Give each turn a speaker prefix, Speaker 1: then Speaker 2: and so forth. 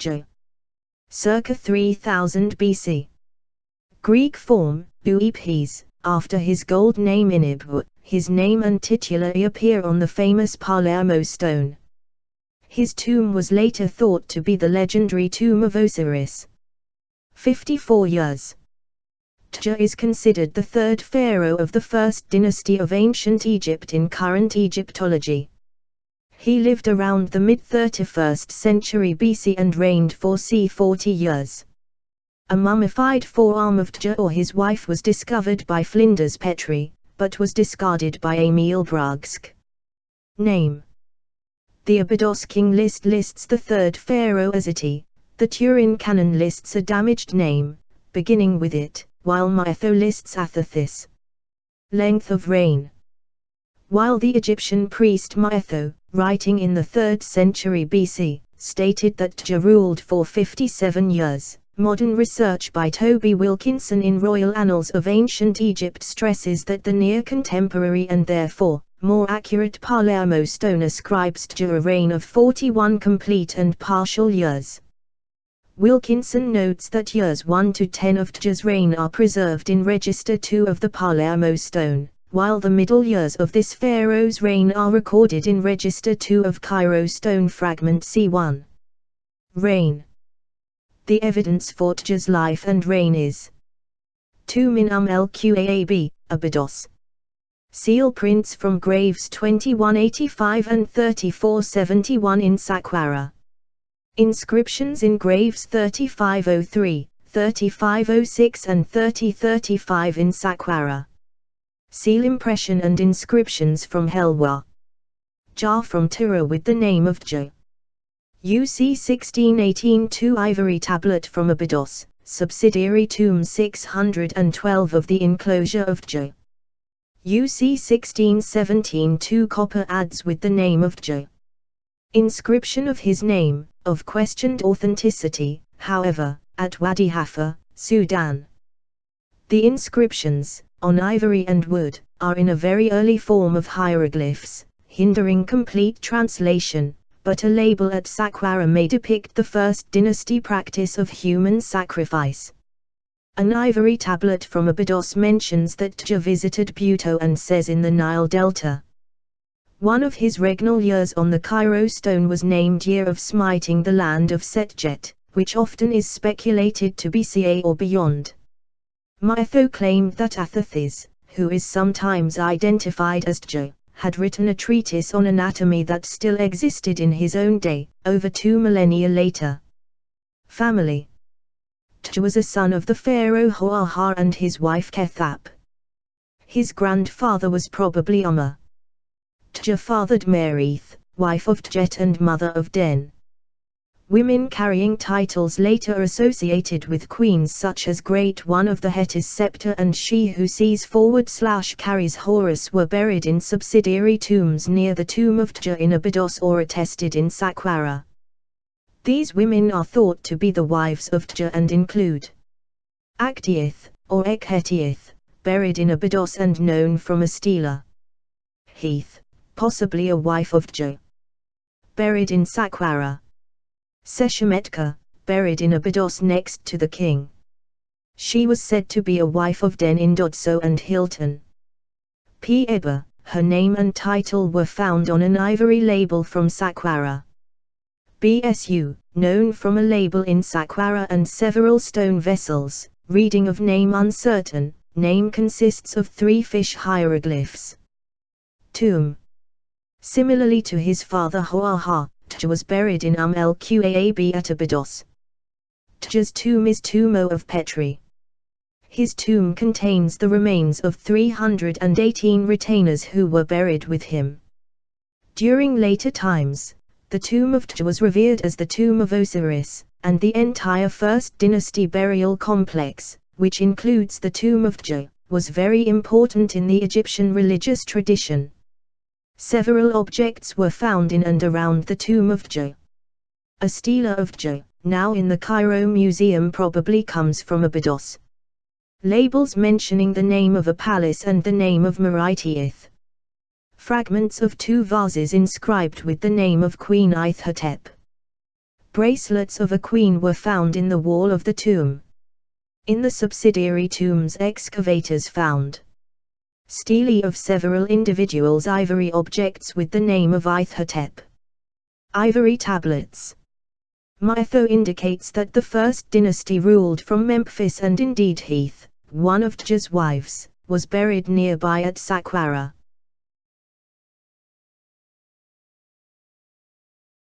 Speaker 1: Tj. Circa 3000 BC. Greek form, Euipes, after his gold name Inib, his name and titular appear on the famous Palermo stone. His tomb was later thought to be the legendary tomb of Osiris. 54 years. Tj is considered the third pharaoh of the first dynasty of ancient Egypt in current Egyptology. He lived around the mid-31st century BC and reigned for 40 years. A mummified forearm of Tj or his wife was discovered by Flinders Petrie, but was discarded by Emil Brugsch. Name. The Abydos King list lists the third pharaoh as Ati. The Turin Canon lists a damaged name, beginning with it, while Mytho lists Athathis. Length of reign. While the Egyptian priest Mytho, writing in the 3rd century BC, stated that Tj ruled for 57 years, modern research by Toby Wilkinson in Royal Annals of Ancient Egypt stresses that the near-contemporary and therefore, more accurate Palermo stone ascribes Tj a reign of 41 complete and partial years. Wilkinson notes that years 1 to 10 of Tj's reign are preserved in Register 2 of the Palermo stone, while the middle years of this pharaoh's reign are recorded in Register 2 of Cairo stone fragment C1. Reign. The evidence for Tj's life and reign is Tomb in el-Qaab, Abydos. Seal prints from graves 2185 and 3471 in Saqqara. Inscriptions in graves 3503, 3506 and 3035 in Saqqara. Seal impression and inscriptions from Helwa. Jar from Tura with the name of Tj. UC 1618 2 ivory tablet from Abydos, subsidiary tomb 612 of the enclosure of Tj. UC 1617 2 copper adze with the name of Tj. Inscription of his name, of questioned authenticity, however, at Wadi Halfa, Sudan. The inscriptions, on ivory and wood, are in a very early form of hieroglyphs, hindering complete translation, but a label at Saqqara may depict the first dynasty practice of human sacrifice. An ivory tablet from Abydos mentions that Tj visited Buto and says in the Nile Delta. One of his regnal years on the Cairo stone was named Year of Smiting the Land of Setjet, which often is speculated to be ca or beyond. Mytho claimed that Athathis, who is sometimes identified as Tj, had written a treatise on anatomy that still existed in his own day, over 2 millennia later. Family. Tj was a son of the pharaoh Hoaha and his wife Kethap. His grandfather was probably Umma. Tj fathered Merith, wife of Tjet and mother of Den. Women carrying titles later associated with queens such as Great One of the Het's scepter and she who sees / carries Horus were buried in subsidiary tombs near the tomb of Tj in Abydos or attested in Saqqara. These women are thought to be the wives of Tj and include Aktiath, or Ekhetiath, buried in Abydos and known from a stela. Heath, possibly a wife of Tj, buried in Saqqara. Seshametka, buried in Abydos next to the king. She was said to be a wife of Den in Dodso and Hilton. Eba, her name and title were found on an ivory label from Saqqara. Bsu, known from a label in Saqqara and several stone vessels, reading of name uncertain, name consists of 3 fish hieroglyphs. Tomb. Similarly to his father Hoaha, Tj was buried in el-Qaab at Abydos. Tj's tomb is Tumo of Petrie. His tomb contains the remains of 318 retainers who were buried with him. During later times, the tomb of Tj was revered as the tomb of Osiris, and the entire First Dynasty burial complex, which includes the tomb of Tj, was very important in the Egyptian religious tradition. Several objects were found in and around the tomb of Tj. A stela of Tj, now in the Cairo Museum, probably comes from Abydos. Labels mentioning the name of a palace and the name of Meritiath. Fragments of 2 vases inscribed with the name of Queen Ithetep. Bracelets of a queen were found in the wall of the tomb. In the subsidiary tombs excavators found stelae of several individuals' ivory objects with the name of Ithotep. Ivory tablets. Mytho indicates that the first dynasty ruled from Memphis, and indeed Heath, one of Dja's wives, was buried nearby at Saqqara.